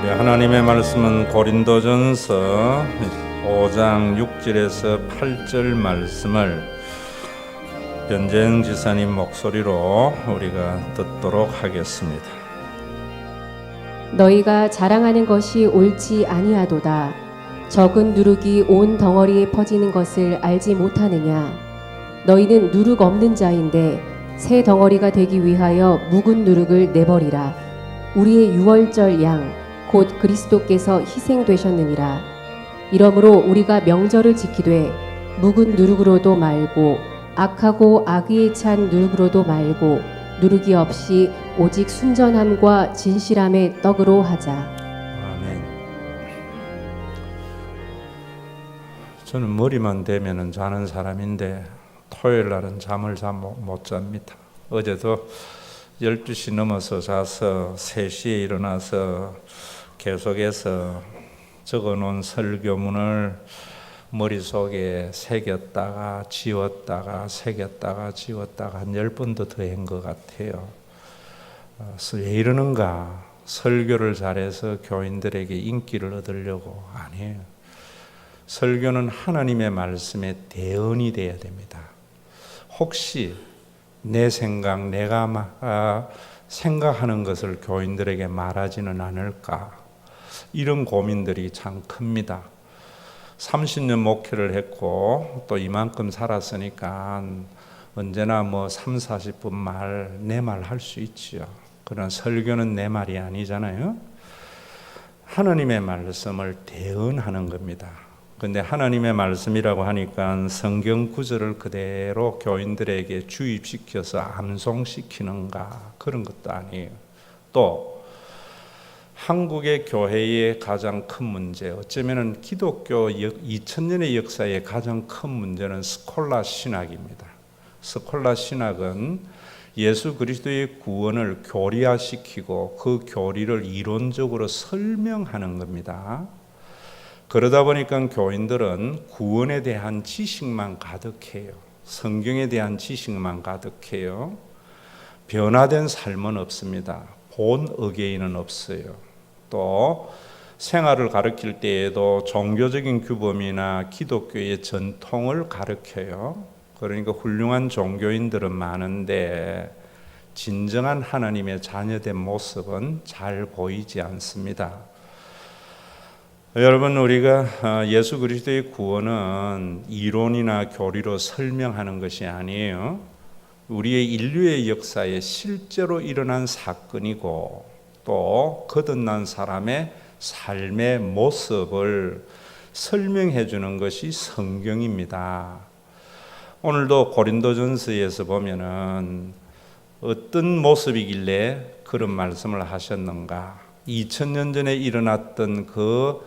우리 하나님의 말씀은 고린도전서 5장 6절에서 8절 말씀을 변재영 지사님 목소리로 우리가 듣도록 하겠습니다. 너희가 자랑하는 것이 옳지 아니하도다. 적은 누룩이 온 덩어리에 퍼지는 것을 알지 못하느냐. 너희는 누룩 없는 자인데 새 덩어리가 되기 위하여 묵은 누룩을 내버리라. 우리의 유월절 양 곧 그리스도께서 희생되셨느니라. 이러므로 우리가 명절을 지키되 묵은 누룩으로도 말고 악하고 악의에 찬 누룩으로도 말고 누룩이 없이 오직 순전함과 진실함의 떡으로 하자. 아멘. 저는 머리만 대면은 자는 사람인데 토요일 날은 잠을 잘 못 잡니다. 어제도 12시 넘어서 자서 3시에 일어나서 계속해서 적어놓은 설교문을 머릿속에 새겼다가 지웠다가 새겼다가 지웠다가 한 10번도 더 한 것 같아요. 왜 이러는가? 설교를 잘해서 교인들에게 인기를 얻으려고 아니에요. 설교는 하나님의 말씀에 대언이 돼야 됩니다. 혹시 내 생각, 내가 생각하는 것을 교인들에게 말하지는 않을까? 이런 고민들이 참 큽니다. 30년 목회를 했고 또 이만큼 살았으니까 언제나 3, 40분 내 말 할 수 있지요. 그러나 설교는 내 말이 아니잖아요. 하나님의 말씀을 대언하는 겁니다. 근데 하나님의 말씀이라고 하니까 성경 구절을 그대로 교인들에게 주입시켜서 암송시키는가 그런 것도 아니에요. 또 한국의 교회의 가장 큰 문제, 어쩌면 기독교 2000년의 역사의 가장 큰 문제는 스콜라 신학입니다. 스콜라 신학은 예수 그리스도의 구원을 교리화시키고 그 교리를 이론적으로 설명하는 겁니다. 그러다 보니까 교인들은 구원에 대한 지식만 가득해요. 성경에 대한 지식만 가득해요. 변화된 삶은 없습니다. 본 어게인은 없어요. 또 생활을 가르칠 때에도 종교적인 규범이나 기독교의 전통을 가르쳐요. 그러니까 훌륭한 종교인들은 많은데 진정한 하나님의 자녀된 모습은 잘 보이지 않습니다. 여러분, 우리가 예수 그리스도의 구원은 이론이나 교리로 설명하는 것이 아니에요. 우리의 인류의 역사에 실제로 일어난 사건이고 또 거듭난 사람의 삶의 모습을 설명해 주는 것이 성경입니다. 오늘도 고린도전서에서 보면은 어떤 모습이길래 그런 말씀을 하셨는가? 2000년 전에 일어났던 그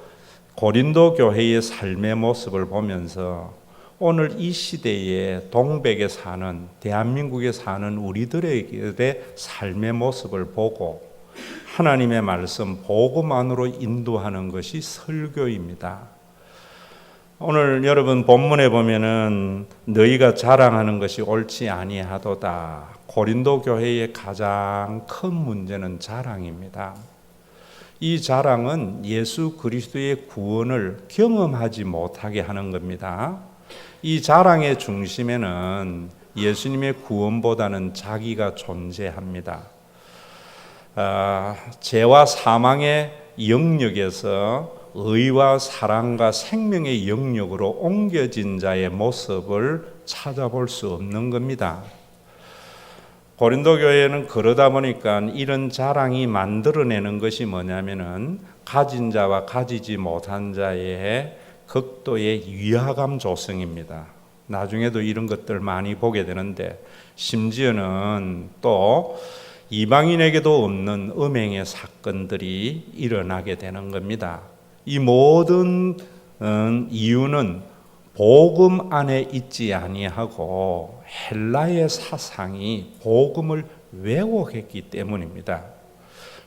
고린도 교회의 삶의 모습을 보면서 오늘 이 시대에 동백에 사는, 대한민국에 사는 우리들의 삶의 모습을 보고 하나님의 말씀, 복음 안으로 인도하는 것이 설교입니다. 오늘 여러분 본문에 보면은 너희가 자랑하는 것이 옳지 아니하도다. 고린도 교회의 가장 큰 문제는 자랑입니다. 이 자랑은 예수 그리스도의 구원을 경험하지 못하게 하는 겁니다. 이 자랑의 중심에는 예수님의 구원보다는 자기가 존재합니다. 죄와 사망의 영역에서 의와 사랑과 생명의 영역으로 옮겨진 자의 모습을 찾아볼 수 없는 겁니다. 고린도 교회는 그러다 보니까 이런 자랑이 만들어내는 것이 뭐냐면은 가진 자와 가지지 못한 자의 극도의 위화감 조성입니다. 나중에도 이런 것들 많이 보게 되는데 심지어는 또 이방인에게도 없는 음행의 사건들이 일어나게 되는 겁니다. 이 모든 이유는 복음 안에 있지 아니하고 헬라의 사상이 복음을 왜곡했기 때문입니다.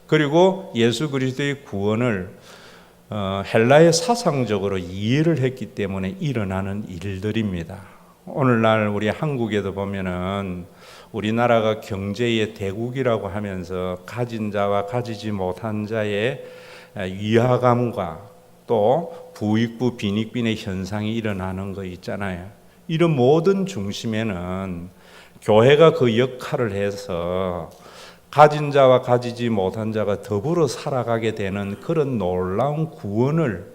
그리고 예수 그리스도의 구원을 헬라의 사상적으로 이해를 했기 때문에 일어나는 일들입니다. 오늘날 우리 한국에도 보면은 우리나라가 경제의 대국이라고 하면서 가진 자와 가지지 못한 자의 위화감과 또 부익부 빈익빈의 현상이 일어나는 거 있잖아요. 이런 모든 중심에는 교회가 그 역할을 해서 가진 자와 가지지 못한 자가 더불어 살아가게 되는 그런 놀라운 구원을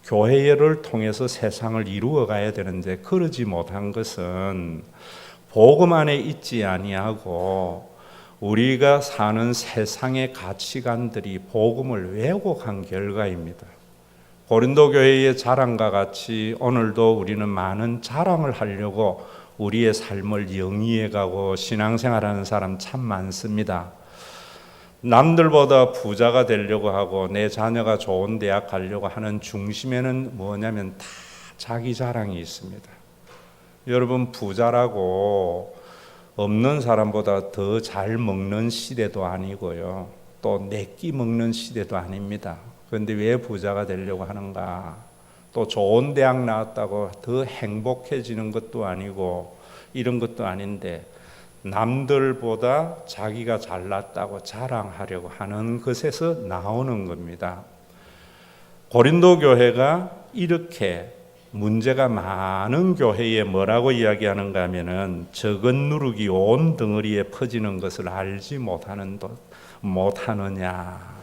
교회를 통해서 세상을 이루어 가야 되는데, 그러지 못한 것은 복음 안에 있지 아니하고 우리가 사는 세상의 가치관들이 복음을 왜곡한 결과입니다. 고린도 교회의 자랑과 같이 오늘도 우리는 많은 자랑을 하려고 우리의 삶을 영위해 가고 신앙생활하는 사람 참 많습니다. 남들보다 부자가 되려고 하고 내 자녀가 좋은 대학 가려고 하는 중심에는 뭐냐면 다 자기 자랑이 있습니다. 여러분, 부자라고 없는 사람보다 더 잘 먹는 시대도 아니고요, 또 내끼 먹는 시대도 아닙니다. 그런데 왜 부자가 되려고 하는가? 또 좋은 대학 나왔다고 더 행복해지는 것도 아니고 이런 것도 아닌데, 남들보다 자기가 잘났다고 자랑하려고 하는 것에서 나오는 겁니다. 고린도 교회가 이렇게 문제가 많은 교회에 뭐라고 이야기하는가 하면은, 적은 누룩이 온 덩어리에 퍼지는 것을 알지 못하느냐.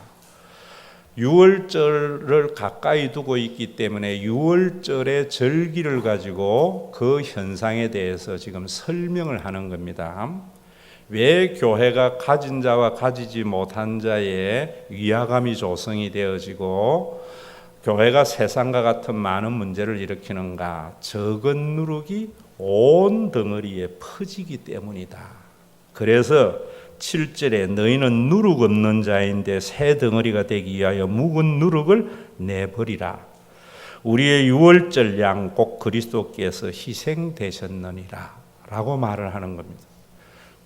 유월절을 가까이 두고 있기 때문에 유월절의 절기를 가지고 그 현상에 대해서 지금 설명을 하는 겁니다. 왜 교회가 가진 자와 가지지 못한 자의 위화감이 조성이 되어지고 교회가 세상과 같은 많은 문제를 일으키는가? 적은 누룩이 온 덩어리에 퍼지기 때문이다. 그래서 7절에 너희는 누룩 없는 자인데 새 덩어리가 되기 위하여 묵은 누룩을 내버리라. 우리의 유월절 양 곧 그리스도께서 희생되셨느니라 라고 말을 하는 겁니다.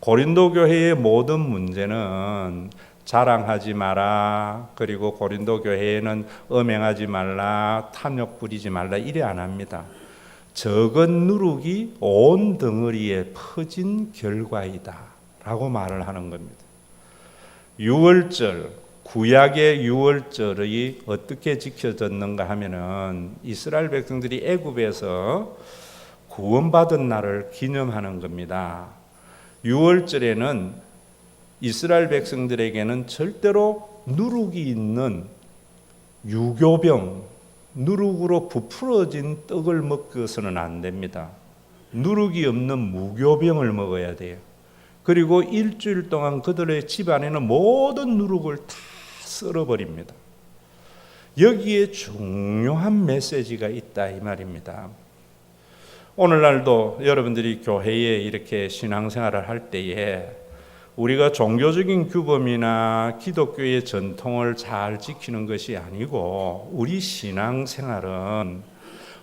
고린도 교회의 모든 문제는 자랑하지 마라, 그리고 고린도 교회에는 음행하지 말라, 탐욕 부리지 말라 이래 안 합니다. 적은 누룩이 온 덩어리에 퍼진 결과이다 라고 말을 하는 겁니다. 유월절, 구약의 유월절이 어떻게 지켜졌는가 하면은 이스라엘 백성들이 애굽에서 구원받은 날을 기념하는 겁니다. 유월절에는 이스라엘 백성들에게는 절대로 누룩이 있는 유교병, 누룩으로 부풀어진 떡을 먹어서는 안 됩니다. 누룩이 없는 무교병을 먹어야 돼요. 그리고 일주일 동안 그들의 집안에는 모든 누룩을 다 썰어버립니다. 여기에 중요한 메시지가 있다 이 말입니다. 오늘날도 여러분들이 교회에 이렇게 신앙생활을 할 때에 우리가 종교적인 규범이나 기독교의 전통을 잘 지키는 것이 아니고, 우리 신앙생활은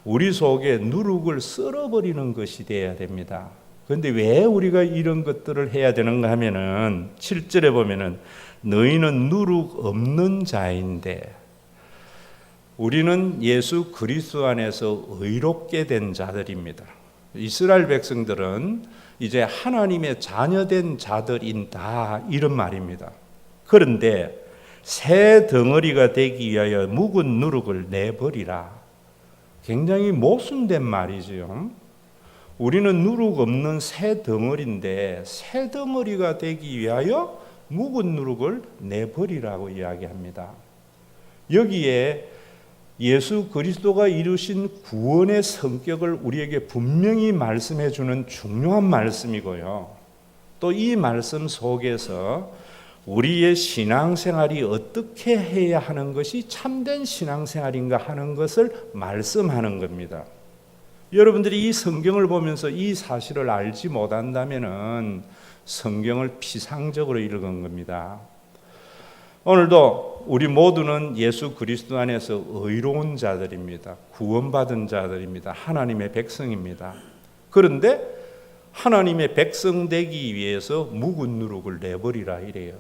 우리 속에 누룩을 썰어버리는 것이 되어야 됩니다. 그런데 왜 우리가 이런 것들을 해야 되는가 하면은 7절에 보면은 너희는 누룩 없는 자인데, 우리는 예수 그리스도 안에서 의롭게 된 자들입니다. 이스라엘 백성들은 이제 하나님의 자녀된 자들인다 이런 말입니다. 그런데 새 덩어리가 되기 위하여 묵은 누룩을 내버리라. 굉장히 모순된 말이죠. 우리는 누룩 없는 새 덩어리인데 새 덩어리가 되기 위하여 묵은 누룩을 내버리라고 이야기합니다. 여기에 예수 그리스도가 이루신 구원의 성격을 우리에게 분명히 말씀해 주는 중요한 말씀이고요. 또 이 말씀 속에서 우리의 신앙생활이 어떻게 해야 하는 것이 참된 신앙생활인가 하는 것을 말씀하는 겁니다. 여러분들이 이 성경을 보면서 이 사실을 알지 못한다면은 성경을 피상적으로 읽은 겁니다. 오늘도 우리 모두는 예수 그리스도 안에서 의로운 자들입니다. 구원받은 자들입니다. 하나님의 백성입니다. 그런데 하나님의 백성 되기 위해서 묵은 누룩을 내버리라 이래요.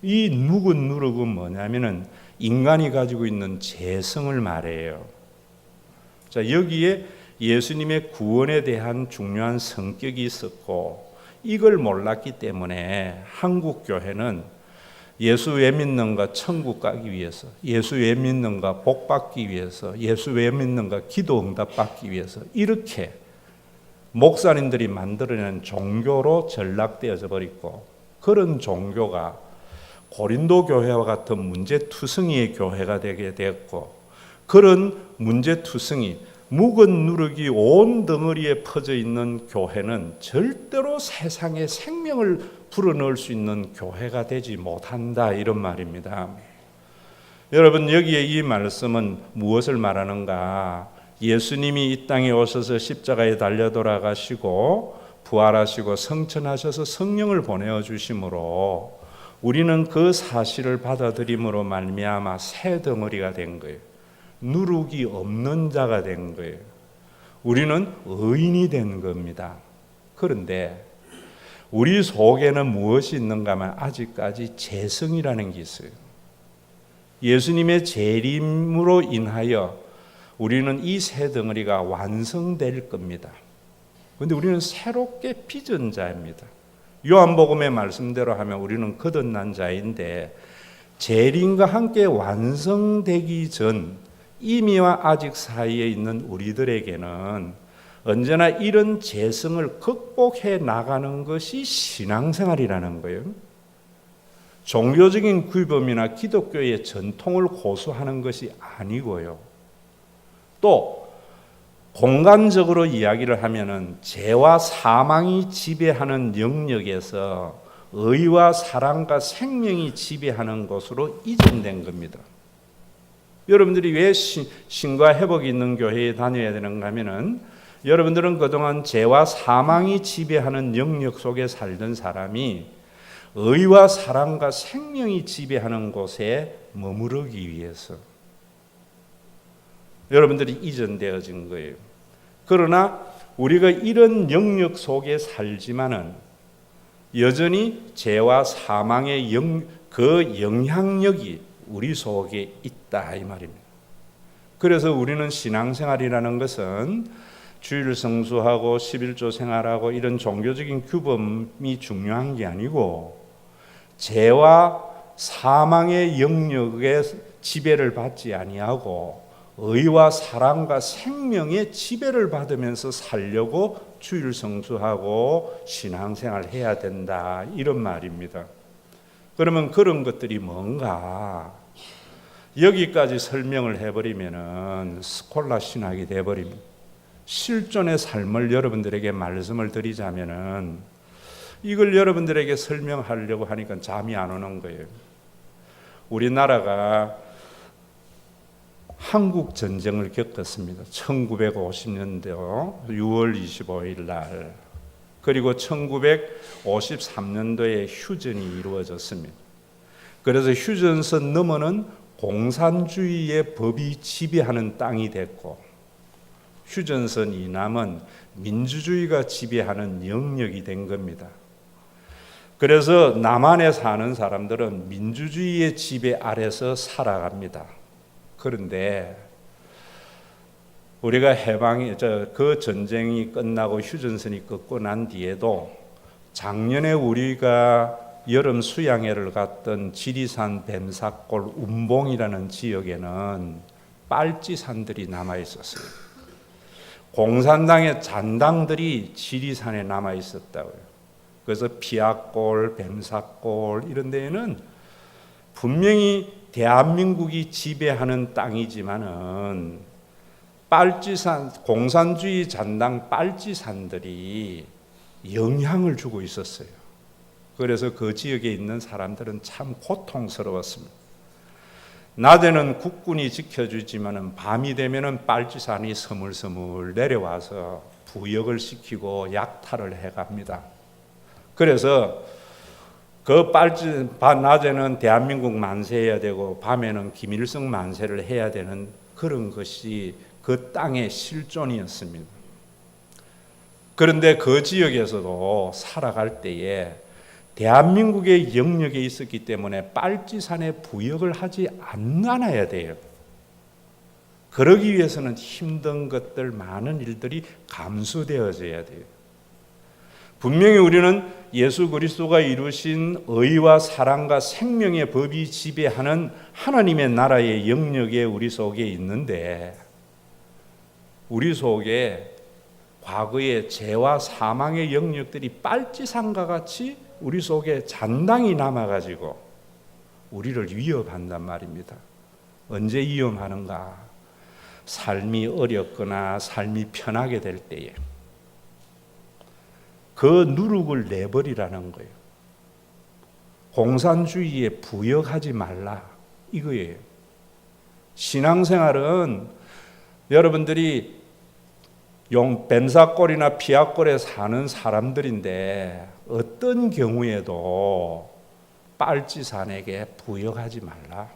이 묵은 누룩은 뭐냐면은 인간이 가지고 있는 죄성을 말해요. 자, 여기에 예수님의 구원에 대한 중요한 성격이 있었고, 이걸 몰랐기 때문에 한국 교회는 예수 왜 믿는가? 천국 가기 위해서. 예수 왜 믿는가? 복 받기 위해서. 예수 왜 믿는가? 기도 응답 받기 위해서. 이렇게 목사님들이 만들어낸 종교로 전락되어져 버리고, 그런 종교가 고린도 교회와 같은 문제투성이의 교회가 되게 되었고, 그런 문제투성이 묵은 누룩이 온 덩어리에 퍼져 있는 교회는 절대로 세상에 생명을 불어넣을 수 있는 교회가 되지 못한다, 이런 말입니다. 여러분, 여기에 이 말씀은 무엇을 말하는가? 예수님이 이 땅에 오셔서 십자가에 달려 돌아가시고 부활하시고 성천하셔서 성령을 보내어 주심으로 우리는 그 사실을 받아들임으로 말미암아 새 덩어리가 된 거예요. 누룩이 없는 자가 된 거예요. 우리는 의인이 된 겁니다. 그런데 우리 속에는 무엇이 있는가 하면 아직까지 죄성이라는 게 있어요. 예수님의 재림으로 인하여 우리는 이 새 덩어리가 완성될 겁니다. 그런데 우리는 새롭게 빚은 자입니다. 요한복음의 말씀대로 하면 우리는 거듭난 자인데, 재림과 함께 완성되기 전 이미와 아직 사이에 있는 우리들에게는 언제나 이런 죄성을 극복해 나가는 것이 신앙생활이라는 거예요. 종교적인 규범이나 기독교의 전통을 고수하는 것이 아니고요. 또 공간적으로 이야기를 하면은 죄와 사망이 지배하는 영역에서 의와 사랑과 생명이 지배하는 것으로 이전된 겁니다. 여러분들이 왜 신과 회복이 있는 교회에 다녀야 되는가 하면은, 여러분들은 그동안 죄와 사망이 지배하는 영역 속에 살던 사람이 의와 사랑과 생명이 지배하는 곳에 머무르기 위해서 여러분들이 이전되어진 거예요. 그러나 우리가 이런 영역 속에 살지만은 여전히 죄와 사망의 그 영향력이 우리 속에 있다, 이 말입니다. 그래서 우리는 신앙생활이라는 것은 주일 성수하고 11조 생활하고 이런 종교적인 규범이 중요한 게 아니고, 죄와 사망의 영역에 지배를 받지 아니하고 의와 사랑과 생명의 지배를 받으면서 살려고 주일 성수하고 신앙생활 해야 된다, 이런 말입니다. 그러면 그런 것들이 뭔가? 여기까지 설명을 해버리면은 스콜라 신학이 돼버립니다. 실존의 삶을 여러분들에게 말씀을 드리자면은 이걸 여러분들에게 설명하려고 하니까 잠이 안 오는 거예요. 우리나라가 한국 전쟁을 겪었습니다. 1950년도 6월 25일 날. 그리고 1953년도에 휴전이 이루어졌습니다. 그래서 휴전선 너머는 공산주의의 법이 지배하는 땅이 됐고, 휴전선 이남은 민주주의가 지배하는 영역이 된 겁니다. 그래서 남한에 사는 사람들은 민주주의의 지배 아래서 살아갑니다. 그런데 우리가 그 전쟁이 끝나고 휴전선이 끝고 난 뒤에도 작년에 우리가 여름 수양회를 갔던 지리산 뱀사골 운봉이라는 지역에는 빨치산들이 남아 있었어요. 공산당의 잔당들이 지리산에 남아 있었다고요. 그래서 피아골, 뱀사골 이런 데에는 분명히 대한민국이 지배하는 땅이지만은 빨치산, 공산주의 잔당 빨치산들이 영향을 주고 있었어요. 그래서 그 지역에 있는 사람들은 참 고통스러웠습니다. 낮에는 국군이 지켜주지만은 밤이 되면은 빨치산이 스물스물 내려와서 부역을 시키고 약탈을 해갑니다. 그래서 그 낮에는 대한민국 만세해야 되고 밤에는 김일성 만세를 해야 되는 그런 것이 그 땅의 실존이었습니다. 그런데 그 지역에서도 살아갈 때에 대한민국의 영역에 있었기 때문에 빨치산에 부역을 하지 않아야 돼요. 그러기 위해서는 힘든 것들, 많은 일들이 감수되어져야 돼요. 분명히 우리는 예수 그리스도가 이루신 의와 사랑과 생명의 법이 지배하는 하나님의 나라의 영역에 우리 속에 있는데, 우리 속에 과거의 죄와 사망의 영역들이 빨치산과 같이 우리 속에 잔당이 남아가지고 우리를 위협한단 말입니다. 언제 위험하는가? 삶이 어렵거나 삶이 편하게 될 때에 그 누룩을 내버리라는 거예요. 공산주의에 부역하지 말라 이거예요. 신앙생활은 여러분들이 뱀사골이나 피아골에 사는 사람들인데 어떤 경우에도 빨치산에게 부역하지 말라.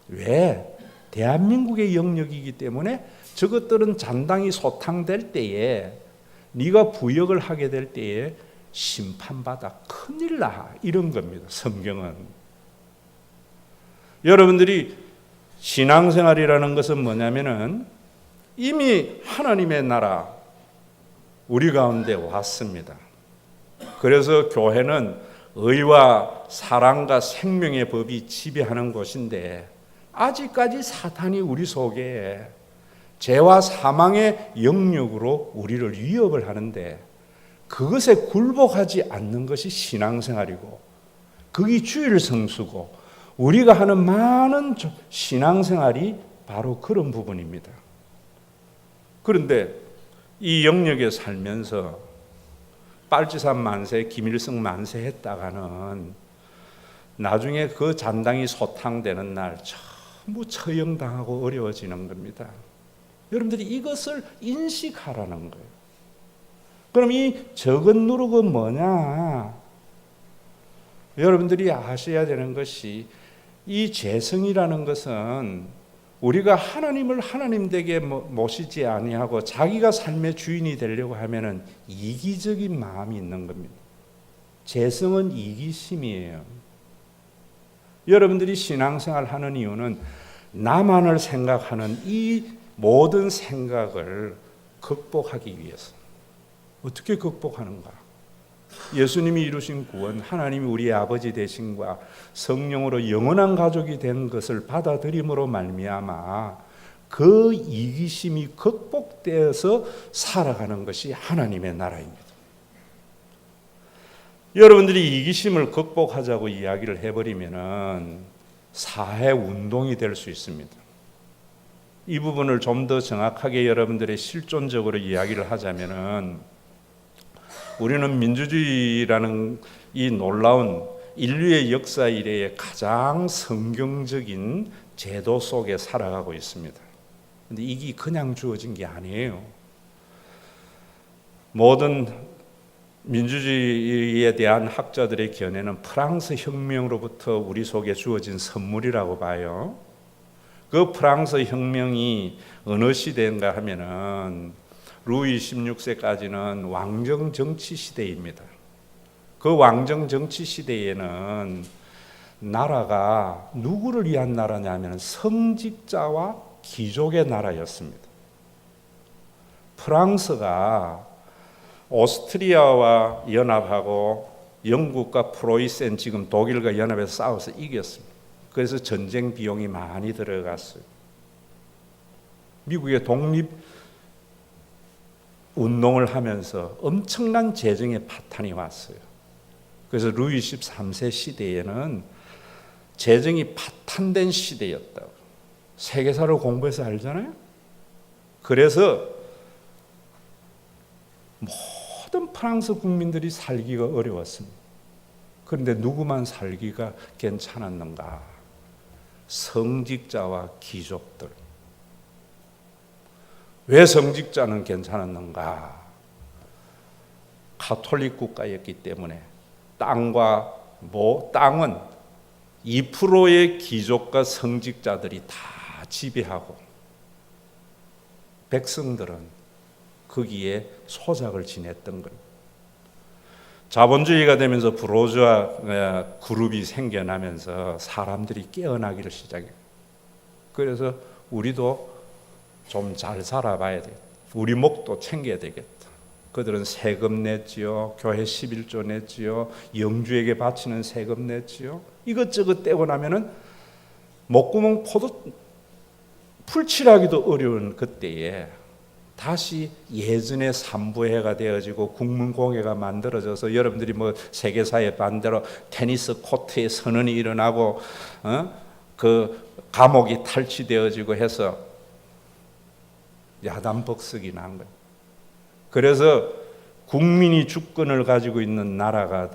왜? 대한민국의 영역이기 때문에 저것들은 잔당이 소탕될 때에 네가 부역을 하게 될 때에 심판받아 큰일 나 이런 겁니다. 성경은. 여러분들이 신앙생활이라는 것은 뭐냐면은 이미 하나님의 나라 우리 가운데 왔습니다. 그래서 교회는 의와 사랑과 생명의 법이 지배하는 곳인데 아직까지 사탄이 우리 속에 죄와 사망의 영역으로 우리를 위협을 하는데 그것에 굴복하지 않는 것이 신앙생활이고 그게 주일 성수고 우리가 하는 많은 신앙생활이 바로 그런 부분입니다. 그런데 이 영역에 살면서 빨치산 만세, 김일성 만세 했다가는 나중에 그 잔당이 소탕되는 날 전부 처형당하고 어려워지는 겁니다. 여러분들이 이것을 인식하라는 거예요. 그럼 이 적은 누룩은 뭐냐? 여러분들이 아셔야 되는 것이 이 죄성이라는 것은 우리가 하나님을 하나님 되게 모시지 아니하고 자기가 삶의 주인이 되려고 하면은 이기적인 마음이 있는 겁니다. 죄성은 이기심이에요. 여러분들이 신앙생활 하는 이유는 나만을 생각하는 이 모든 생각을 극복하기 위해서. 어떻게 극복하는가? 예수님이 이루신 구원, 하나님이 우리의 아버지 되심과 성령으로 영원한 가족이 된 것을 받아들임으로 말미암아 그 이기심이 극복되어서 살아가는 것이 하나님의 나라입니다. 여러분들이 이기심을 극복하자고 이야기를 해버리면은 사회 운동이 될 수 있습니다. 이 부분을 좀 더 정확하게 여러분들의 실존적으로 이야기를 하자면은 우리는 민주주의라는 이 놀라운 인류의 역사 이래의 가장 성경적인 제도 속에 살아가고 있습니다. 그런데 이게 그냥 주어진 게 아니에요. 모든 민주주의에 대한 학자들의 견해는 프랑스 혁명으로부터 우리 속에 주어진 선물이라고 봐요. 그 프랑스 혁명이 어느 시대인가 하면은 루이 16세까지는 왕정 정치 시대입니다. 그 왕정 정치 시대에는 나라가 누구를 위한 나라냐면 성직자와 귀족의 나라였습니다. 프랑스가 오스트리아와 연합하고 영국과 프로이센 지금 독일과 연합해서 싸워서 이겼습니다. 그래서 전쟁 비용이 많이 들어갔어요. 미국의 독립 운동을 하면서 엄청난 재정의 파탄이 왔어요. 그래서 루이 13세 시대에는 재정이 파탄된 시대였다고. 세계사를 공부해서 알잖아요. 그래서 모든 프랑스 국민들이 살기가 어려웠습니다. 그런데 누구만 살기가 괜찮았는가? 성직자와 귀족들. 왜 성직자는 괜찮았는가? 가톨릭 국가였기 때문에 땅은 2%의 귀족과 성직자들이 다 지배하고 백성들은 거기에 소작을 지냈던 겁니다. 자본주의가 되면서 부르주아 그룹이 생겨나면서 사람들이 깨어나기를 시작해요. 그래서 우리도 좀 잘 살아봐야 돼. 우리 목도 챙겨야 되겠다. 그들은 세금 냈지요. 교회 11조 냈지요. 영주에게 바치는 세금 냈지요. 이것저것 떼고 나면은 목구멍 포도 풀칠하기도 어려운 그때에 다시 예전의 삼부회가 되어지고 국문공회가 만들어져서 여러분들이 뭐 세계사의 반대로 테니스 코트에 선언이 일어나고 그 감옥이 탈취되어지고 해서 야단벅석이 난 거예요. 그래서 국민이 주권을 가지고 있는 나라가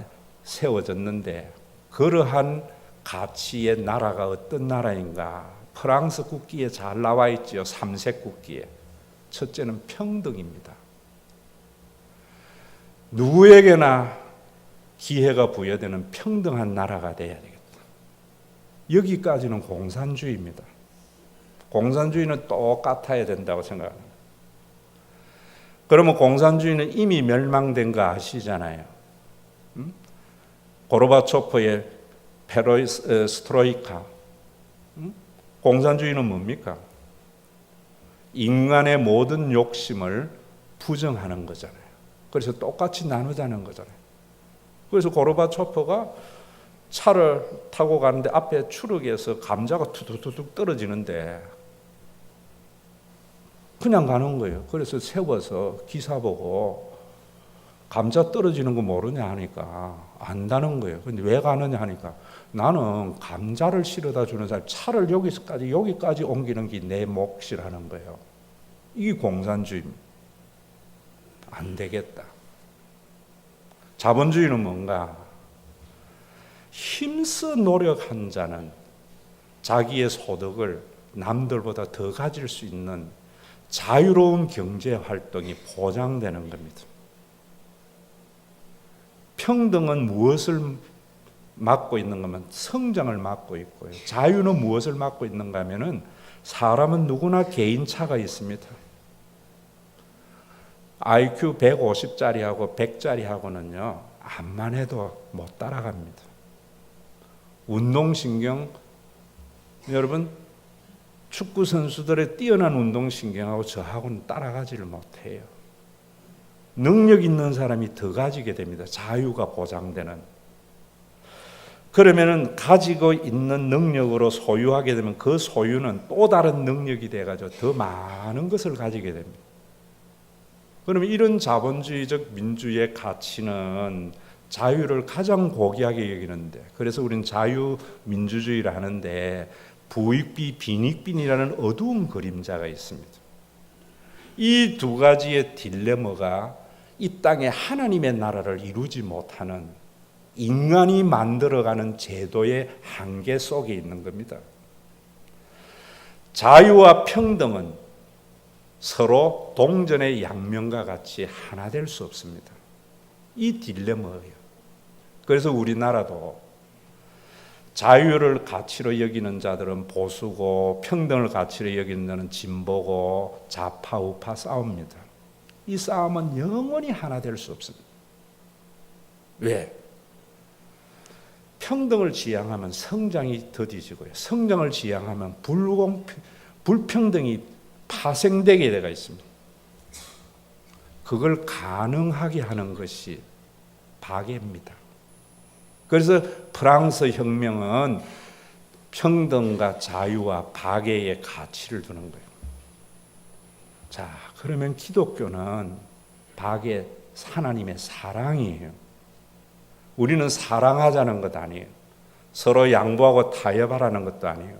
세워졌는데 그러한 가치의 나라가 어떤 나라인가? 프랑스 국기에 잘 나와 있죠. 삼색 국기에. 첫째는 평등입니다. 누구에게나 기회가 부여되는 평등한 나라가 돼야 되겠다. 여기까지는 공산주의입니다. 공산주의는 똑같아야 된다고 생각합니다. 그러면 공산주의는 이미 멸망된 거 아시잖아요. 고르바초프의 페레스트로이카. 공산주의는 뭡니까? 인간의 모든 욕심을 부정하는 거잖아요. 그래서 똑같이 나누자는 거잖아요. 그래서 고르바초프가 차를 타고 가는데 앞에 추락에서 감자가 툭툭툭 떨어지는데 그냥 가는 거예요. 그래서 세워서 기사 보고 감자 떨어지는 거 모르냐 하니까 안다는 거예요. 근데 왜 가느냐 하니까 나는 감자를 실어다 주는 사람, 차를 여기까지 옮기는 게 내 몫이라는 거예요. 이게 공산주의입니다. 안 되겠다. 자본주의는 뭔가? 힘써 노력한 자는 자기의 소득을 남들보다 더 가질 수 있는 자유로운 경제 활동이 보장되는 겁니다. 평등은 무엇을 막고 있는가 하면 성장을 막고 있고요. 자유는 무엇을 막고 있는가 하면은 사람은 누구나 개인차가 있습니다. IQ 150짜리하고 100짜리하고는요. 암만 해도 못 따라갑니다. 운동신경, 여러분 축구 선수들의 뛰어난 운동신경하고 저하고는 따라가지를 못해요. 능력 있는 사람이 더 가지게 됩니다. 자유가 보장되는. 그러면은 가지고 있는 능력으로 소유하게 되면 그 소유는 또 다른 능력이 돼가지고 더 많은 것을 가지게 됩니다. 그러면 이런 자본주의적 민주의 가치는 자유를 가장 고귀하게 여기는데, 그래서 우리는 자유민주주의를 하는데 부익비, 빈익빈이라는 어두운 그림자가 있습니다. 이 두 가지의 딜레마가 이 땅에 하나님의 나라를 이루지 못하는 인간이 만들어가는 제도의 한계 속에 있는 겁니다. 자유와 평등은 서로 동전의 양면과 같이 하나 될 수 없습니다. 이 딜레마예요. 그래서 우리나라도 자유를 가치로 여기는 자들은 보수고 평등을 가치로 여기는 자는 진보고 좌파 우파 싸웁니다. 이 싸움은 영원히 하나 될 수 없습니다. 왜? 평등을 지향하면 성장이 더디지고요. 성장을 지향하면 불평등이 파생되게 되어 있습니다. 그걸 가능하게 하는 것이 박애입니다. 그래서 프랑스 혁명은 평등과 자유와 박애의 가치를 두는 거예요. 자, 그러면 기독교는 박애, 하나님의 사랑이에요. 우리는 사랑하자는 것 아니에요. 서로 양보하고 타협하라는 것도 아니에요.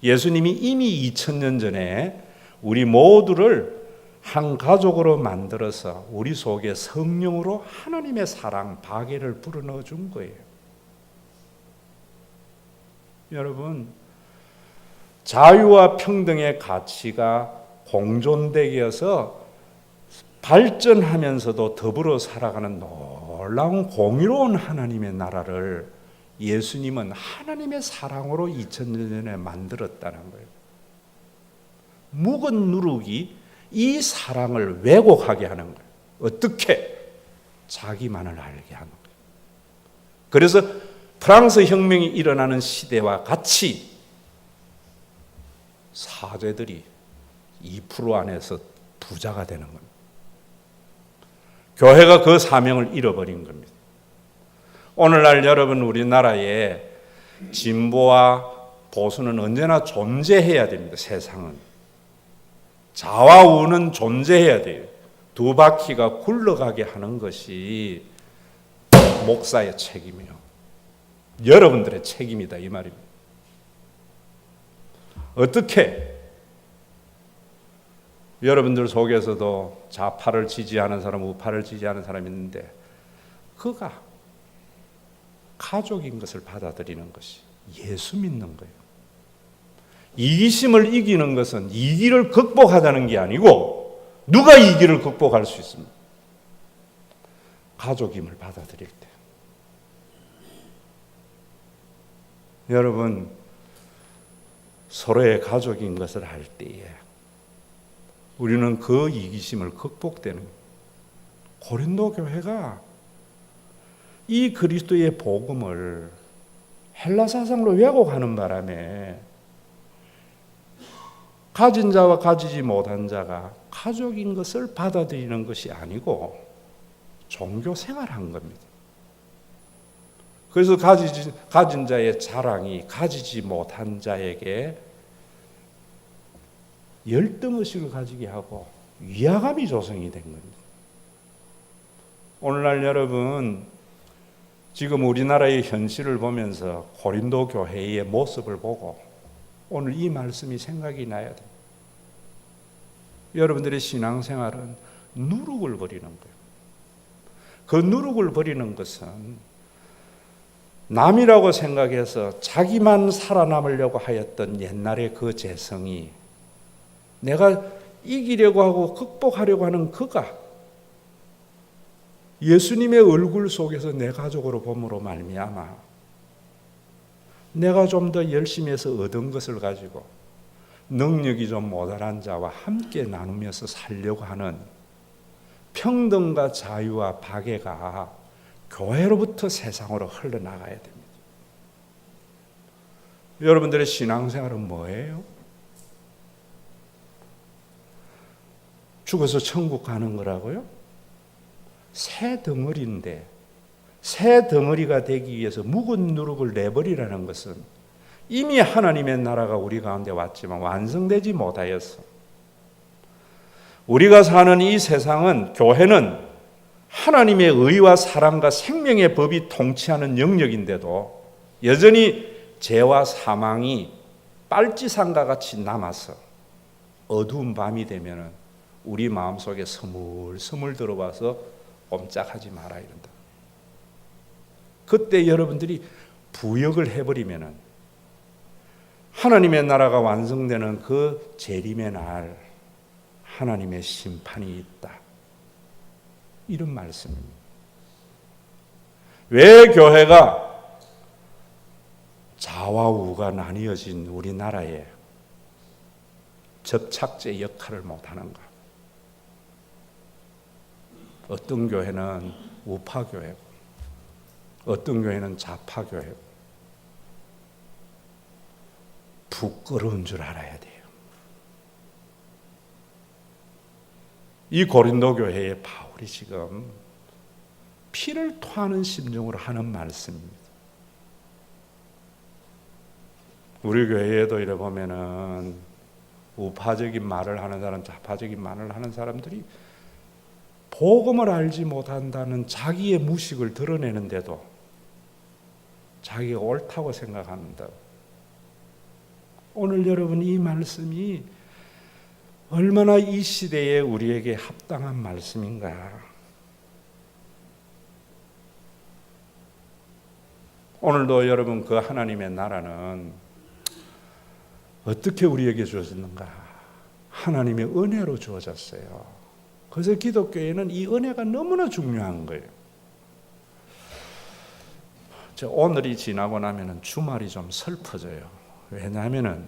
예수님이 이미 2000년 전에 우리 모두를 한 가족으로 만들어서 우리 속에 성령으로 하나님의 사랑, 박애를 불어넣어 준 거예요. 여러분, 자유와 평등의 가치가 공존되게 해서 발전하면서도 더불어 살아가는 놀라운 공의로운 하나님의 나라를 예수님은 하나님의 사랑으로 2000년 전에 만들었다는 거예요. 묵은 누룩이 이 사랑을 왜곡하게 하는 거예요. 어떻게? 자기만을 알게 하는 거예요. 그래서 프랑스 혁명이 일어나는 시대와 같이 사제들이 2% 안에서 부자가 되는 겁니다. 교회가 그 사명을 잃어버린 겁니다. 오늘날 여러분 우리나라에 진보와 보수는 언제나 존재해야 됩니다. 세상은. 좌와 우는 존재해야 돼요. 두 바퀴가 굴러가게 하는 것이 목사의 책임이요. 여러분들의 책임이다 이 말입니다. 어떻게 여러분들 속에서도 좌파를 지지하는 사람, 우파를 지지하는 사람이 있는데 그가 가족인 것을 받아들이는 것이 예수 믿는 거예요. 이기심을 이기는 것은 이기를 극복하자는 게 아니고 누가 이기를 극복할 수 있습니까? 가족임을 받아들일 때. 여러분 서로의 가족인 것을 알 때에 우리는 그 이기심을 극복되는 고린도 교회가 이 그리스도의 복음을 헬라 사상으로 왜곡하는 바람에 가진 자와 가지지 못한 자가 가족인 것을 받아들이는 것이 아니고 종교 생활한 겁니다. 그래서 가진 자의 자랑이 가지지 못한 자에게 열등의식을 가지게 하고 위화감이 조성이 된 겁니다. 오늘날 여러분 지금 우리나라의 현실을 보면서 고린도 교회의 모습을 보고 오늘 이 말씀이 생각이 나야 됩니다. 여러분들의 신앙생활은 누룩을 버리는 거예요. 그 누룩을 버리는 것은 남이라고 생각해서 자기만 살아남으려고 하였던 옛날의 그 재성이 내가 이기려고 하고 극복하려고 하는 그가 예수님의 얼굴 속에서 내 가족으로 봄으로 말미암아 내가 좀 더 열심히 해서 얻은 것을 가지고 능력이 좀 모자란 자와 함께 나누면서 살려고 하는 평등과 자유와 박애가 교회로부터 세상으로 흘러나가야 됩니다. 여러분들의 신앙생활은 뭐예요? 죽어서 천국 가는 거라고요? 새 덩어리인데 새 덩어리가 되기 위해서 묵은 누룩을 내버리라는 것은 이미 하나님의 나라가 우리 가운데 왔지만 완성되지 못하였어. 우리가 사는 이 세상은 교회는 하나님의 의와 사랑과 생명의 법이 통치하는 영역인데도 여전히 죄와 사망이 빨치산과 같이 남아서 어두운 밤이 되면 우리 마음속에 스물스물 들어와서 꼼짝하지 마라 이런다. 그때 여러분들이 부역을 해버리면 하나님의 나라가 완성되는 그 재림의 날 하나님의 심판이 있다. 이런 말씀입니다. 왜 교회가 좌와 우가 나뉘어진 우리나라에 접착제 역할을 못하는가? 어떤 교회는 우파 교회고 어떤 교회는 좌파 교회고 부끄러운 줄 알아야 돼요. 이 고린도 교회의 바울이 지금 피를 토하는 심정으로 하는 말씀입니다. 우리 교회에도 이래 보면은 우파적인 말을 하는 사람, 좌파적인 말을 하는 사람들이 복음을 알지 못한다는 자기의 무식을 드러내는데도 자기가 옳다고 생각합니다. 오늘 여러분 이 말씀이 얼마나 이 시대에 우리에게 합당한 말씀인가. 오늘도 여러분 그 하나님의 나라는 어떻게 우리에게 주어졌는가? 하나님의 은혜로 주어졌어요. 그래서 기독교에는 이 은혜가 너무나 중요한 거예요. 오늘이 지나고 나면 주말이 좀 슬퍼져요. 왜냐하면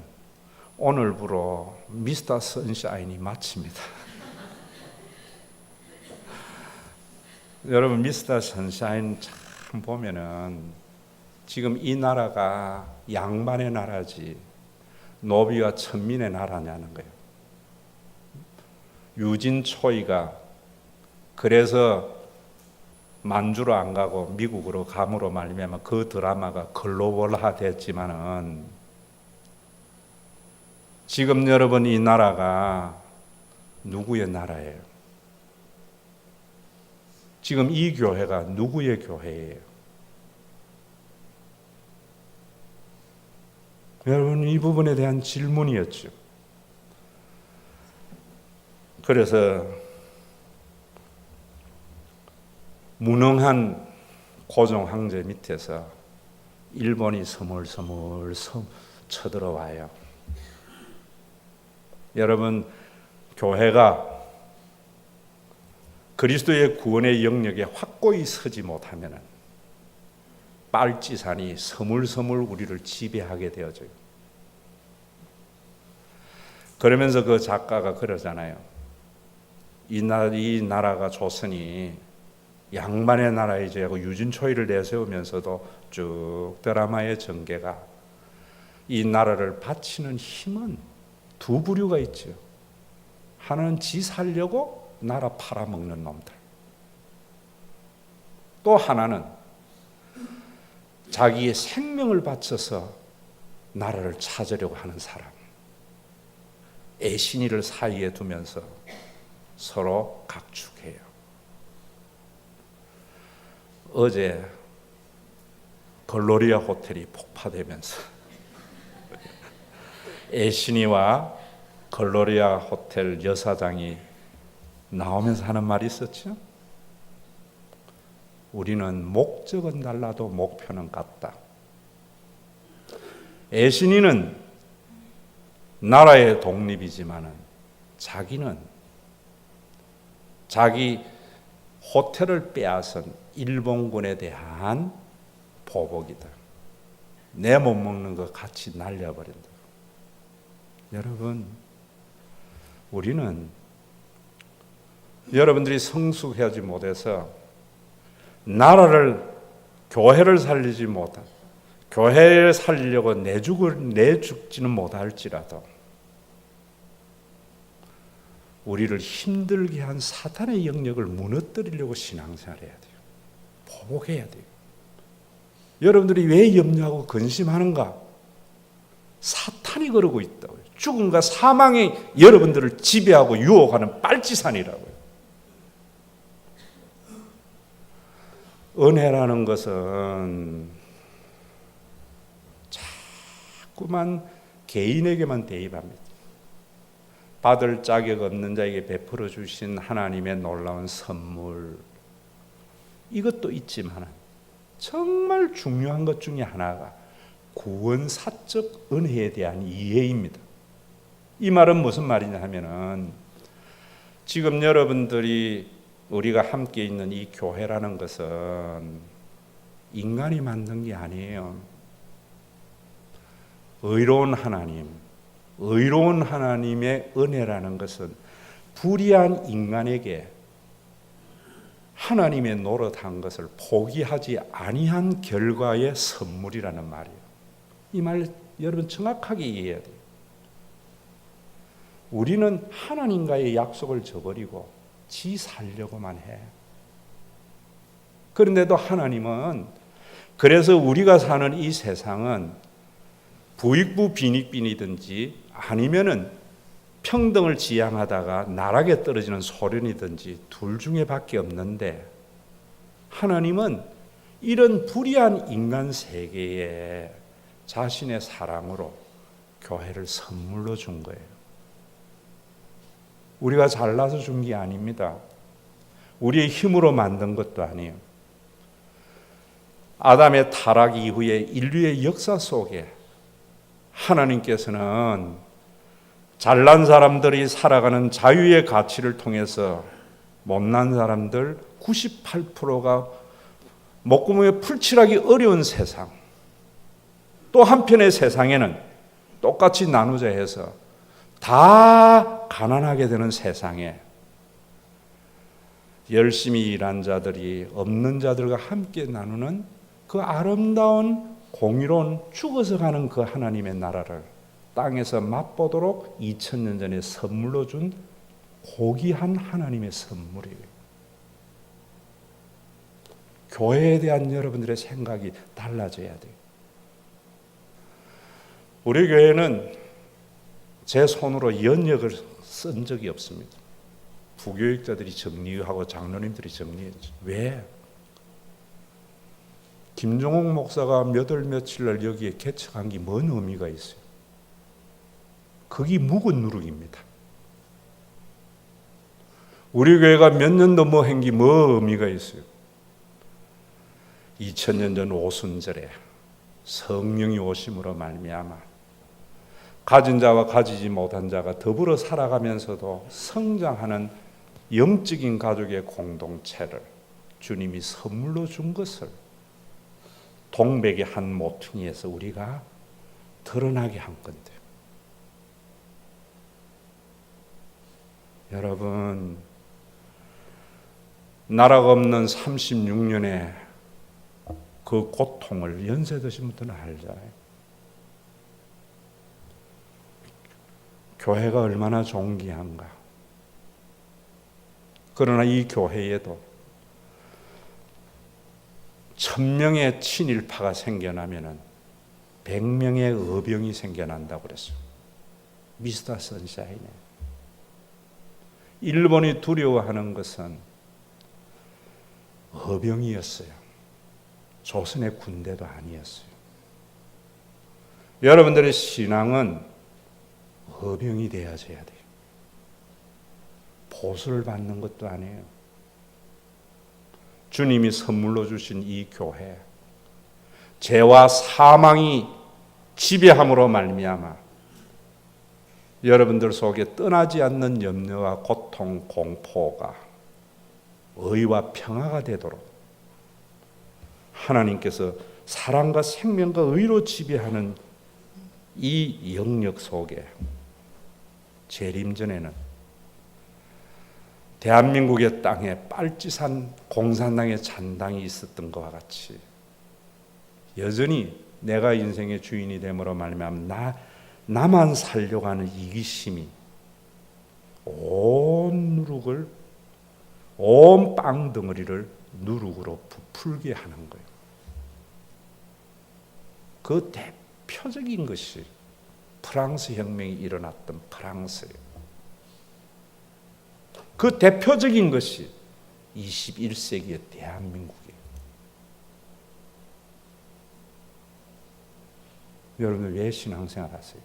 오늘부로 미스터 선샤인이 마칩니다. 여러분 미스터 선샤인 참 보면은 지금 이 나라가 양반의 나라지 노비와 천민의 나라냐는 거예요. 유진 초이가 그래서 만주로 안 가고 미국으로 감으로 말미암아 그 드라마가 글로벌화 됐지만은 지금 여러분 이 나라가 누구의 나라예요? 지금 이 교회가 누구의 교회예요? 여러분 이 부분에 대한 질문이었죠. 그래서 무능한 고종 황제 밑에서 일본이 스물스물 쳐들어와요. 여러분 교회가 그리스도의 구원의 영역에 확고히 서지 못하면 빨치산이 서물서물 우리를 지배하게 되어져요. 그러면서 그 작가가 그러잖아요. 이 나라가 조선이 양반의 나라이지 하고 유진초이를 내세우면서도 쭉 드라마의 전개가 이 나라를 바치는 힘은 두 부류가 있죠. 하나는 지 살려고 나라 팔아먹는 놈들. 또 하나는 자기의 생명을 바쳐서 나라를 찾으려고 하는 사람. 애신이를 사이에 두면서 서로 각축해요. 어제 글로리아 호텔이 폭파되면서 애신이와 글로리아 호텔 여사장이 나오면서 하는 말이 있었죠. 우리는 목적은 달라도 목표는 같다. 애신이는 나라의 독립이지만은 자기는 자기 호텔을 빼앗은 일본군에 대한 보복이다. 내 못 먹는 거 같이 날려버린다. 여러분, 우리는 여러분들이 성숙하지 못해서 나라를, 교회를 살리지 못한, 교회를 살리려고 내죽지는 못할지라도 우리를 힘들게 한 사탄의 영역을 무너뜨리려고 신앙생활을 해야 돼요. 보복해야 돼요. 여러분들이 왜 염려하고 근심하는가? 사탄이 그러고 있다고요. 죽음과 사망이 여러분들을 지배하고 유혹하는 빨치산이라고요. 은혜라는 것은 자꾸만 개인에게만 대입합니다. 받을 자격 없는 자에게 베풀어 주신 하나님의 놀라운 선물, 이것도 있지만 정말 중요한 것 중에 하나가 구원사적 은혜에 대한 이해입니다. 이 말은 무슨 말이냐 하면은 지금 여러분들이 우리가 함께 있는 이 교회라는 것은 인간이 만든 게 아니에요. 의로운 하나님의 은혜라는 것은 불의한 인간에게 하나님의 노릇한 것을 포기하지 아니한 결과의 선물이라는 말이에요. 이 말 여러분 정확하게 이해해야 돼요. 우리는 하나님과의 약속을 저버리고 지 살려고만 해. 그런데도 하나님은, 그래서 우리가 사는 이 세상은 부익부 빈익빈이든지 아니면은 평등을 지향하다가 나락에 떨어지는 소련이든지 둘 중에 밖에 없는데, 하나님은 이런 불의한 인간 세계에 자신의 사랑으로 교회를 선물로 준 거예요. 우리가 잘나서 준 게 아닙니다. 우리의 힘으로 만든 것도 아니에요. 아담의 타락 이후에 인류의 역사 속에 하나님께서는 잘난 사람들이 살아가는 자유의 가치를 통해서 못난 사람들 98%가 목구멍에 풀칠하기 어려운 세상, 또 한편의 세상에는 똑같이 나누자 해서 다 가난하게 되는 세상에 열심히 일한 자들이 없는 자들과 함께 나누는 그 아름다운 공의로운 죽어서 가는 그 하나님의 나라를 땅에서 맛보도록 2000년 전에 선물로 준 고귀한 하나님의 선물이에요. 교회에 대한 여러분들의 생각이 달라져야 돼요. 우리 교회는 제 손으로 연역을 쓴 적이 없습니다. 부교육자들이 정리하고 장로님들이 정리했죠. 왜? 김종옥 목사가 몇 월 며칠 날 여기에 개척한 게 뭔 의미가 있어요? 그게 묵은 누룩입니다. 우리 교회가 몇 년도 뭐 한 게 뭐 의미가 있어요? 2000년 전 오순절에 성령이 오심으로 말미암아 가진 자와 가지지 못한 자가 더불어 살아가면서도 성장하는 영적인 가족의 공동체를 주님이 선물로 준 것을 동백의 한 모퉁이에서 우리가 드러나게 한 건데, 여러분, 나라가 없는 36년의 그 고통을 연세 드신 분들은 알잖아요. 교회가 얼마나 존귀한가. 그러나 이 교회에도 1000명의 친일파가 생겨나면은 100명의 의병이 생겨난다고 그랬어요. 미스터 선샤인에. 일본이 두려워하는 것은 의병이었어요. 조선의 군대도 아니었어요. 여러분들의 신앙은 의병이 되어져야 돼요. 보수를 받는 것도 아니에요. 주님이 선물로 주신 이 교회, 죄와 사망이 지배함으로 말미암아 여러분들 속에 떠나지 않는 염려와 고통, 공포가 의와 평화가 되도록 하나님께서 사랑과 생명과 의로 지배하는 이 영역 속에 재림전에는 대한민국의 땅에 빨치산 공산당의 잔당이 있었던 것과 같이 여전히 내가 인생의 주인이 됨으로 말미암아 나만 살려고 하는 이기심이 온 누룩을, 온 빵덩어리를 누룩으로 부풀게 하는 거예요. 그 대표적인 것이 프랑스 혁명이 일어났던 프랑스예요. 그 대표적인 것이 21세기의 대한민국이에요. 여러분 왜 신앙생활 하세요?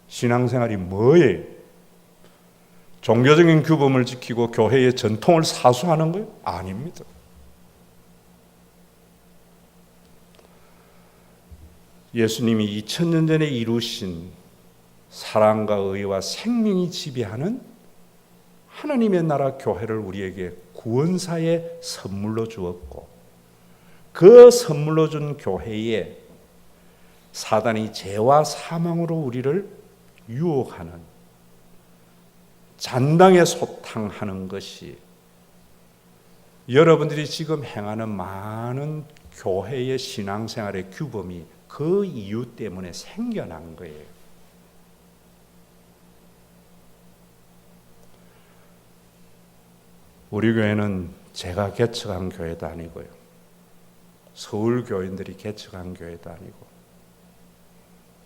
신앙생활이 뭐예요? 종교적인 규범을 지키고 교회의 전통을 사수하는 거예요? 아닙니다. 예수님이 2000년 전에 이루신 사랑과 의와 생명이 지배하는 하나님의 나라 교회를 우리에게 구원사의 선물로 주었고, 그 선물로 준 교회에 사단이 죄와 사망으로 우리를 유혹하는 잔당에 소탕하는 것이 여러분들이 지금 행하는 많은 교회의 신앙생활의 규범이 그 이유 때문에 생겨난 거예요. 우리 교회는 제가 개척한 교회도 아니고요. 서울 교인들이 개척한 교회도 아니고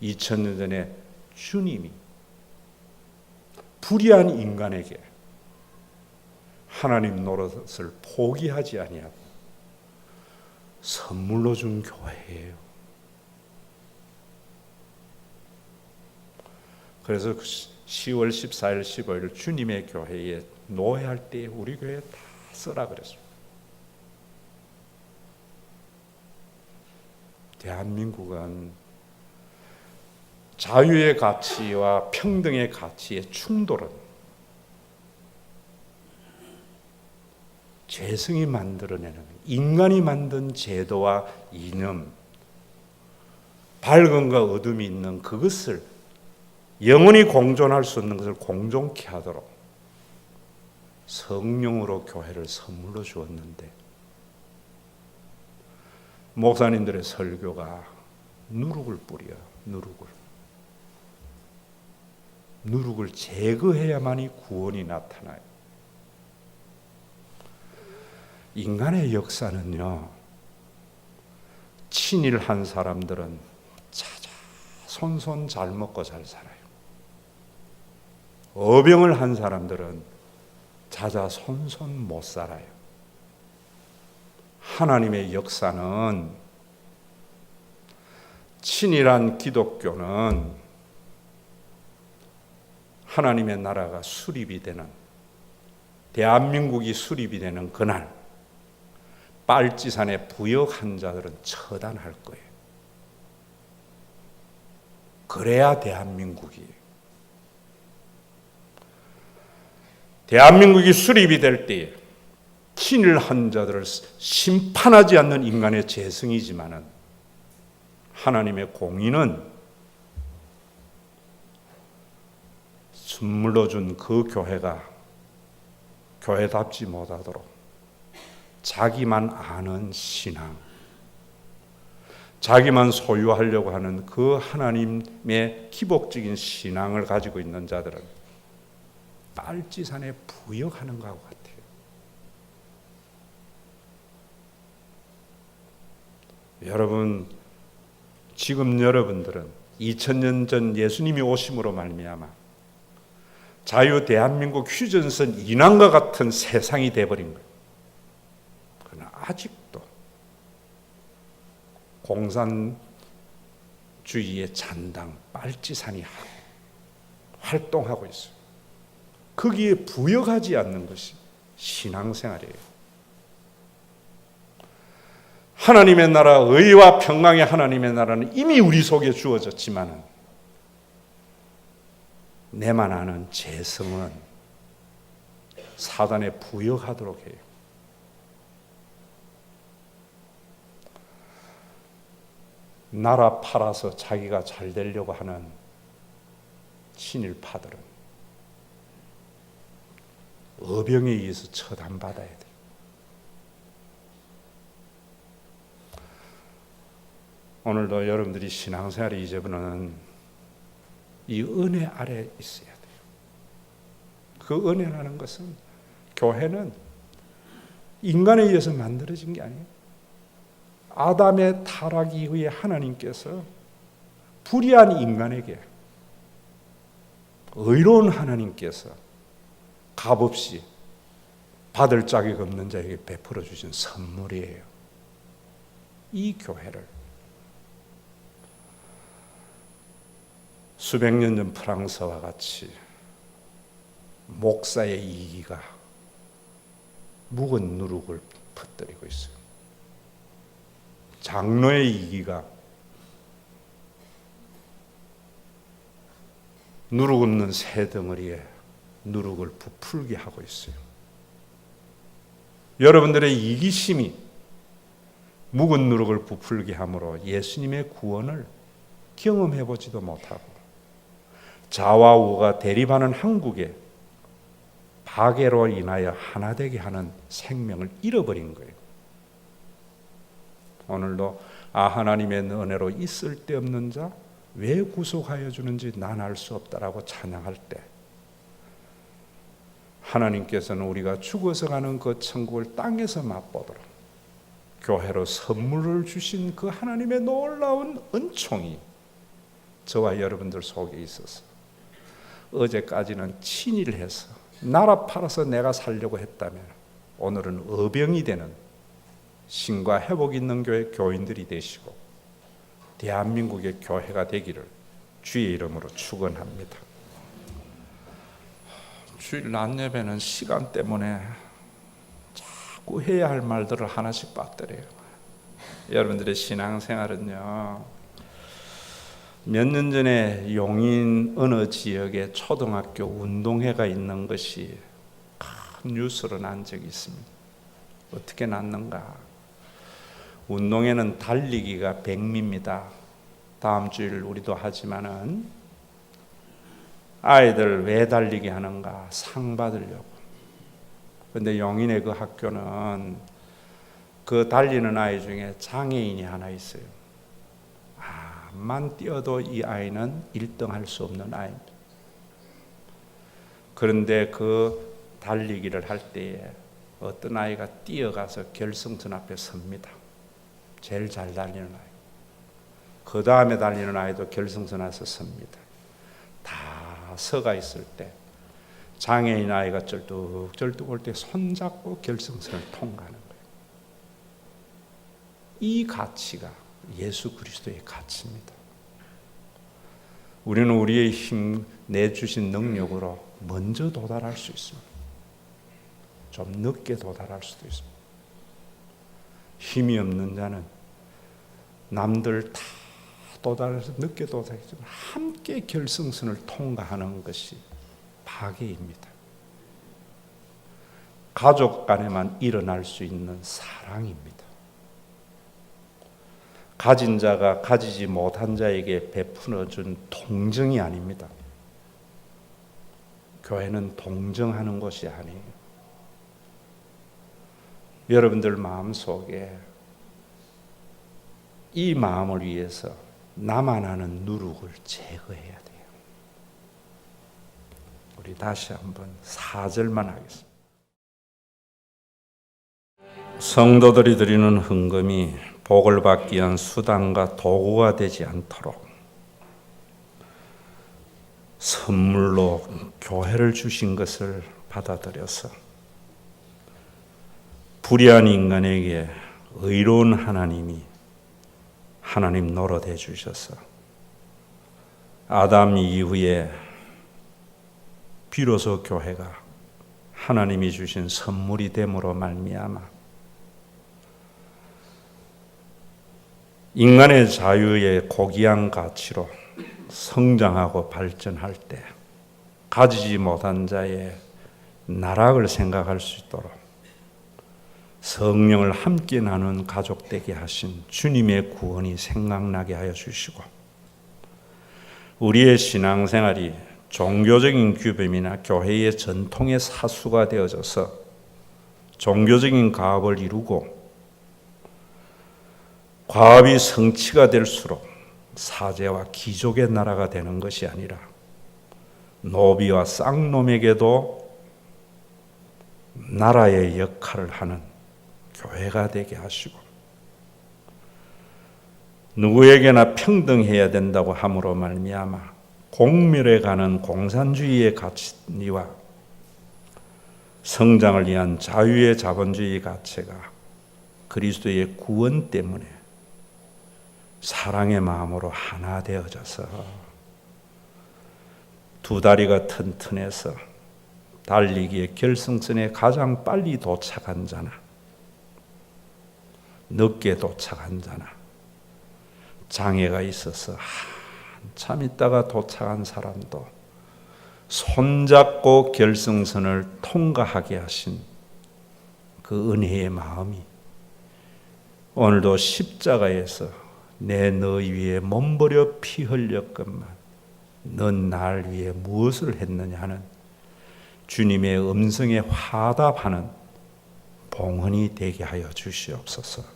2000년 전에 주님이 불의한 인간에게 하나님 노릇을 포기하지 아니하고 선물로 준 교회예요. 그래서 10월 14일, 15일 주님의 교회에 노회할 때 우리 교회에 다 쓰라 그랬어요. 대한민국은 자유의 가치와 평등의 가치의 충돌은 죄성이 만들어내는 인간이 만든 제도와 이념, 밝음과 어둠이 있는 그것을 영원히 공존할 수 없는 것을 공존케 하도록 성령으로 교회를 선물로 주었는데 목사님들의 설교가 누룩을 뿌려 누룩을 제거해야만이 구원이 나타나요. 인간의 역사는요, 친일한 사람들은 자자손손 잘 먹고 잘 살아요. 어병을 한 사람들은 자자손손 못 살아요. 하나님의 역사는, 친일한 기독교는 하나님의 나라가 수립이 되는, 대한민국이 수립이 되는 그날 빨치산에 부역한 자들은 처단할 거예요. 그래야 대한민국이 수립이 될 때에 친일한 자들을 심판하지 않는 인간의 재성이지만은 하나님의 공의는 선물로 준 그 교회가 교회답지 못하도록 자기만 아는 신앙, 자기만 소유하려고 하는 그 하나님의 기복적인 신앙을 가지고 있는 자들은 빨치산에 부역하는 것과 같아요. 여러분, 지금 여러분들은 2000년 전 예수님이 오심으로 말미암아 자유 대한민국 휴전선 인왕과 같은 세상이 돼버린 거예요. 그러나 아직도 공산주의의 잔당 빨치산이 활동하고 있어요. 거기에 부역하지 않는 것이 신앙생활이에요. 하나님의 나라, 의와 평강의 하나님의 나라는 이미 우리 속에 주어졌지만 내만 아는 재성은 사단에 부역하도록 해요. 나라 팔아서 자기가 잘 되려고 하는 친일파들은 어병에 의해서 처단받아야 돼요. 오늘도 여러분들이 신앙생활을 이제부터는 이 은혜 아래 있어야 돼요. 그 은혜라는 것은, 교회는 인간에 의해서 만들어진 게 아니에요. 아담의 타락 이후에 하나님께서 불의한 인간에게 의로운 하나님께서 값없이 받을 자격 없는 자에게 베풀어 주신 선물이에요. 이 교회를 수백 년 전 프랑스와 같이 목사의 이기가 묵은 누룩을 퍼뜨리고 있어요. 장로의 이기가 누룩 없는 새 덩어리에 누룩을 부풀게 하고 있어요. 여러분들의 이기심이 묵은 누룩을 부풀게 함으로 예수님의 구원을 경험해 보지도 못하고 자와 우가 대립하는 한국에 박해로 인하여 하나 되게 하는 생명을 잃어버린 거예요. 오늘도 하나님의 은혜로 있을 데 없는 자 왜 구속하여 주는지 난 알 수 없다라고 찬양할 때 하나님께서는 우리가 죽어서 가는 그 천국을 땅에서 맛보도록 교회로 선물을 주신 그 하나님의 놀라운 은총이 저와 여러분들 속에 있어서 어제까지는 친일해서 나라 팔아서 내가 살려고 했다면 오늘은 어병이 되는 신과 회복 있는 교회 교인들이 되시고 대한민국의 교회가 되기를 주의 이름으로 축원합니다. 주일 낮 예배는 시간 때문에 자꾸 해야 할 말들을 하나씩 빠뜨려요. 여러분들의 신앙생활은요, 몇 년 전에 용인 어느 지역에 초등학교 운동회가 있는 것이 큰 뉴스로 난 적이 있습니다. 어떻게 났는가? 운동회는 달리기가 백미입니다. 다음 주일 우리도 하지만은 아이들 왜 달리기 하는가? 상 받으려고. 그런데 용인의 그 학교는 그 달리는 아이 중에 장애인이 하나 있어요. 암만 뛰어도 이 아이는 1등 할 수 없는 아이입니다. 그런데 그 달리기를 할 때에 어떤 아이가 뛰어가서 결승선 앞에 섭니다. 제일 잘 달리는 아이. 그 다음에 달리는 아이도 결승선 앞에 섭니다. 다 서가 있을 때 장애인 아이가 쩔뚝쩔뚝 올 때 손잡고 결승선을 통과하는 거예요. 이 가치가 예수 그리스도의 가치입니다. 우리는 우리의 힘 내주신 능력으로 먼저 도달할 수 있습니다. 좀 늦게 도달할 수도 있습니다. 힘이 없는 자는 남들 다 도달해서 늦게 도달했지만 함께 결승선을 통과하는 것이 박애입니다. 가족 간에만 일어날 수 있는 사랑입니다. 가진 자가 가지지 못한 자에게 베풀어준 동정이 아닙니다. 교회는 동정하는 것이 아니에요. 여러분들 마음속에 이 마음을 위해서 나만 아는 누룩을 제거해야 돼요. 우리 다시 한번 4절만 하겠습니다. 성도들이 드리는 헌금이 복을 받기 위한 수단과 도구가 되지 않도록 선물로 교회를 주신 것을 받아들여서 불의한 인간에게 의로운 하나님이 하나님 노릇해 주셔서 아담 이후에 비로소 교회가 하나님이 주신 선물이 됨으로 말미암아 인간의 자유의 고귀한 가치로 성장하고 발전할 때 가지지 못한 자의 나락을 생각할 수 있도록 성령을 함께 나눈 가족 되게 하신 주님의 구원이 생각나게 하여 주시고 우리의 신앙생활이 종교적인 규범이나 교회의 전통의 사수가 되어져서 종교적인 가업을 이루고 과업이 성취가 될수록 사제와 귀족의 나라가 되는 것이 아니라 노비와 쌍놈에게도 나라의 역할을 하는 교회가 되게 하시고 누구에게나 평등해야 된다고 함으로 말미암아 공멸해 가는 공산주의의 가치와 성장을 위한 자유의 자본주의 가치가 그리스도의 구원 때문에 사랑의 마음으로 하나 되어져서 두 다리가 튼튼해서 달리기의 결승선에 가장 빨리 도착한 자나 늦게 도착한 자나 장애가 있어서 한참 있다가 도착한 사람도 손잡고 결승선을 통과하게 하신 그 은혜의 마음이 오늘도 십자가에서 내 너희 위에 몸버려 피 흘렸건만 넌 날 위해 무엇을 했느냐 하는 주님의 음성에 화답하는 봉헌이 되게 하여 주시옵소서.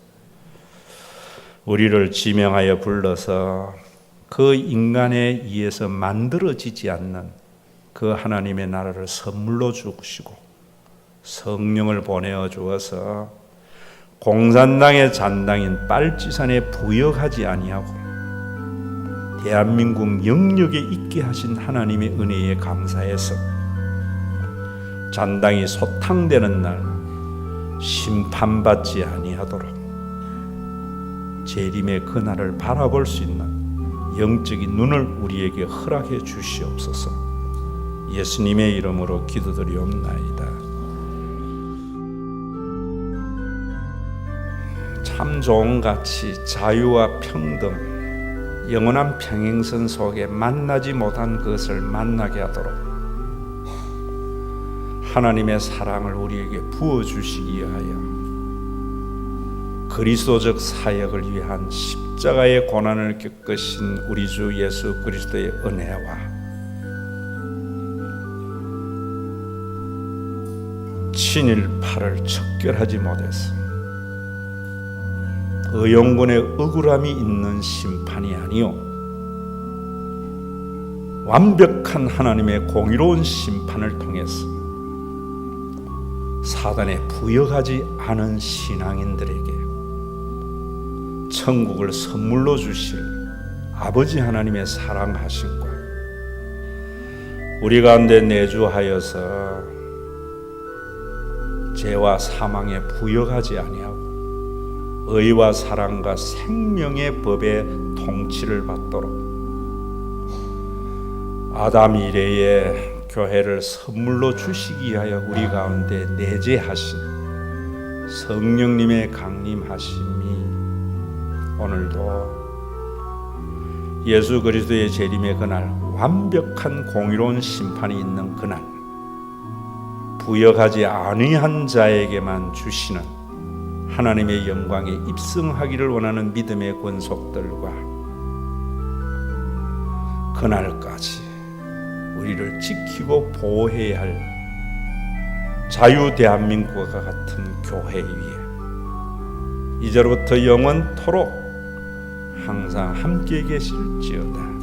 우리를 지명하여 불러서 그 인간에 의해서 만들어지지 않는 그 하나님의 나라를 선물로 주시고 성령을 보내어 주어서 공산당의 잔당인 빨치산에 부역하지 아니하고 대한민국 영역에 있게 하신 하나님의 은혜에 감사해서 잔당이 소탕되는 날 심판받지 아니하도록 재림의 그날을 바라볼 수 있는 영적인 눈을 우리에게 허락해 주시옵소서. 예수님의 이름으로 기도드리옵나이다. 참 좋은 가치, 자유와 평등, 영원한 평행선 속에 만나지 못한 것을 만나게 하도록 하나님의 사랑을 우리에게 부어주시기 위하여 그리스도적 사역을 위한 십자가의 고난을 겪으신 우리 주 예수 그리스도의 은혜와 친일파를 척결하지 못해서 의용군의 억울함이 있는 심판이 아니요 완벽한 하나님의 공의로운 심판을 통해서 사단에 부역하지 않은 신앙인들에게 천국을 선물로 주실 아버지 하나님의 사랑하심과 우리 가운데 내주하여서 죄와 사망에 부역하지 아니하고 의와 사랑과 생명의 법의 통치를 받도록 아담 이래의 교회를 선물로 주시기 위하여 우리 가운데 내재하신 성령님의 강림하심이 오늘도 예수 그리스도의 재림의 그날, 완벽한 공의로운 심판이 있는 그날, 부역하지 아니한 자에게만 주시는 하나님의 영광에 입성하기를 원하는 믿음의 권속들과 그날까지 우리를 지키고 보호해야 할 자유 대한민국과 같은 교회 위에 이제로부터 영원토록 항상 함께 계실지어다.